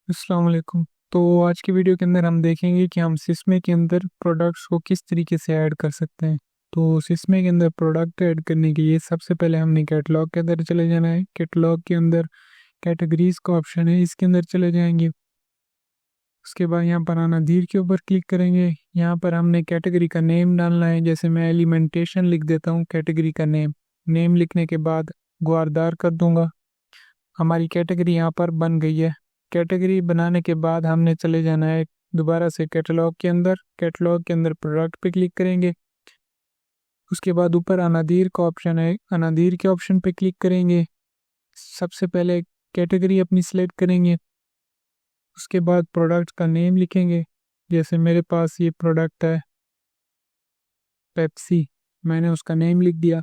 अस्सलाम वालेकुम। तो आज की वीडियो के अंदर हम देखेंगे कि हम सिस्मे के अंदर प्रोडक्ट्स को किस तरीके से ऐड कर सकते हैं। तो सिस्मे के अंदर प्रोडक्ट ऐड करने के लिए सबसे पहले हमने कैटलॉग के अंदर चले जाना है। कैटलॉग के अंदर कैटेगरीज का ऑप्शन है, इसके अंदर चले जाएंगे। उसके बाद यहाँ पर आना धीर के ऊपर क्लिक करेंगे। यहाँ पर हमने कैटेगरी का नेम डालना है, जैसे मैं एलिमेंटेशन लिख देता हूँ कैटेगरी का नेम। नेम लिखने के बाद गुआरदार कर दूंगा। हमारी कैटेगरी यहाँ पर बन गई है। कैटेगरी बनाने के बाद हमने चले जाना है दोबारा से कैटलॉग के अंदर। कैटलॉग के अंदर प्रोडक्ट पे क्लिक करेंगे। उसके बाद ऊपर अनादीर का ऑप्शन है, अनादीर के ऑप्शन पे क्लिक करेंगे। सबसे पहले कैटेगरी अपनी सिलेक्ट करेंगे। उसके बाद प्रोडक्ट का नेम लिखेंगे, जैसे मेरे पास ये प्रोडक्ट है पेप्सी, मैंने उसका नेम लिख दिया।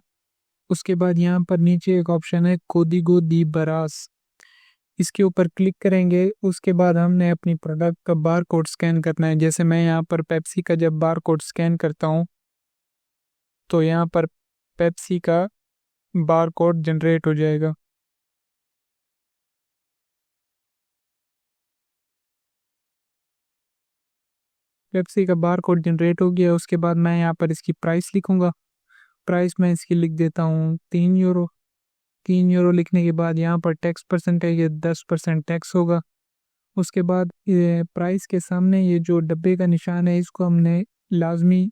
उसके बाद यहाँ पर नीचे एक ऑप्शन है कोदिगो दी बरास, इसके ऊपर क्लिक करेंगे। उसके बाद हमने अपनी प्रोडक्ट का बार कोड स्कैन करना है। जैसे मैं यहाँ पर पेप्सी का जब बार कोड स्कैन करता हूँ तो यहाँ पर पेप्सी का बार कोड जनरेट हो जाएगा। पेप्सी का बार कोड जनरेट हो गया। उसके बाद मैं यहाँ पर इसकी प्राइस लिखूंगा। प्राइस मैं इसकी लिख देता हूँ 3 यूरो। 3 यूरो लिखने के बाद यहाँ पर टैक्स परसेंटेज ये 10% टैक्स होगा। उसके बाद ये प्राइस के सामने ये जो डब्बे का निशान है इसको हमने लाजमी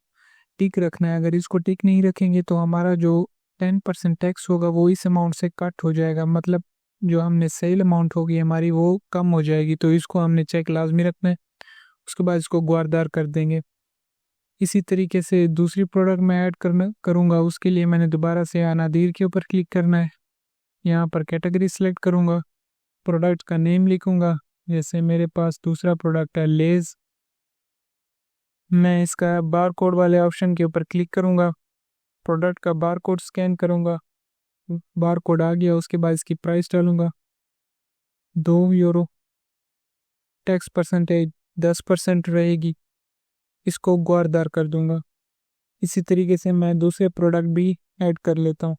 टिक रखना है। अगर इसको टिक नहीं रखेंगे तो हमारा जो 10% टैक्स होगा वो इस अमाउंट से कट हो जाएगा, मतलब जो हमने सेल अमाउंट होगी हमारी वो कम हो जाएगी। तो इसको हमने चेक लाजमी रखना है। उसके बाद इसको गुआरदार कर देंगे। इसी तरीके से दूसरी प्रोडक्ट मैं ऐड करना करूँगा। उसके लिए मैंने दोबारा से अनादीर के ऊपर क्लिक करना है। यहाँ पर कैटेगरी सेलेक्ट करूँगा, प्रोडक्ट का नेम लिखूँगा। जैसे मेरे पास दूसरा प्रोडक्ट है लेज़, मैं इसका बार कोड वाले ऑप्शन के ऊपर क्लिक करूँगा। प्रोडक्ट का बार कोड स्कैन करूँगा, बार कोड आ गया। उसके बाद इसकी प्राइस डालूँगा 2 यूरो। टैक्स परसेंटेज 10% रहेगी, इसको गुआरदार कर दूंगा। इसी तरीके से मैं दूसरे प्रोडक्ट भी ऐड कर लेता हूँ।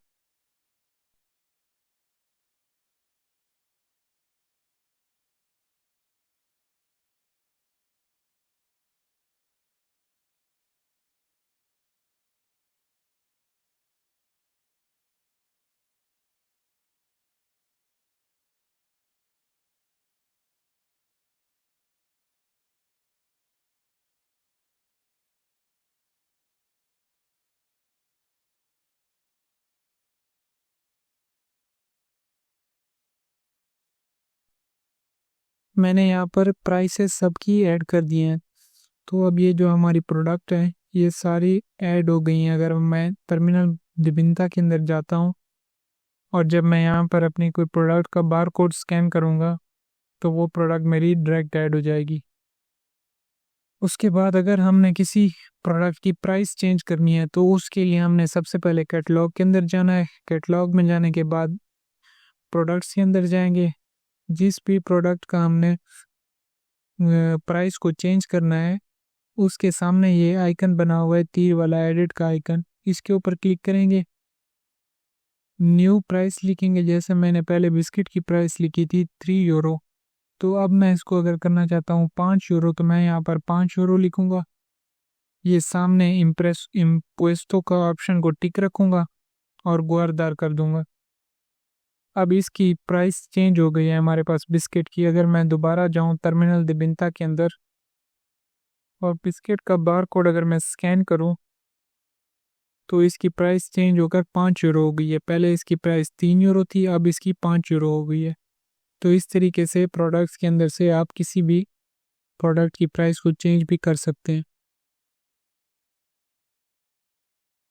मैंने यहाँ पर प्राइसेस सबकी ऐड कर दिए हैं। तो अब ये जो हमारी प्रोडक्ट है ये सारी ऐड हो गई हैं। अगर मैं टर्मिनल दिबिंता के अंदर जाता हूँ और जब मैं यहाँ पर अपनी कोई प्रोडक्ट का बार कोड स्कैन करूँगा तो वो प्रोडक्ट मेरी डायरेक्ट ऐड हो जाएगी। उसके बाद अगर हमने किसी प्रोडक्ट की प्राइस चेंज करनी है तो उसके लिए हमने सबसे पहले कैटलॉग के अंदर जाना है। कैटलॉग में जाने के बाद प्रोडक्ट्स के अंदर जाएंगे। जिस भी प्रोडक्ट का हमने प्राइस को चेंज करना है उसके सामने ये आइकन बना हुआ है तीर वाला, एडिट का आइकन, इसके ऊपर क्लिक करेंगे। न्यू प्राइस लिखेंगे। जैसे मैंने पहले बिस्किट की प्राइस लिखी थी 3 यूरो, तो अब मैं इसको अगर करना चाहता हूँ 5 यूरो, तो मैं यहाँ पर 5 यूरो लिखूंगा। ये सामने इम्प्रेस इम्पोस्टो का ऑप्शन को टिक रखूंगा और गुआरदार कर दूंगा। अब इसकी प्राइस चेंज हो गई है हमारे पास बिस्किट की। अगर मैं दोबारा जाऊं टर्मिनल दिबिंता के अंदर और बिस्किट का बार कोड अगर मैं स्कैन करूं तो इसकी प्राइस चेंज होकर 5 यूरो हो गई है। पहले इसकी प्राइस 3 यूरो थी, अब इसकी 5 यूरो हो गई है। तो इस तरीके से प्रोडक्ट्स के अंदर से आप किसी भी प्रोडक्ट की प्राइस को चेंज भी कर सकते हैं।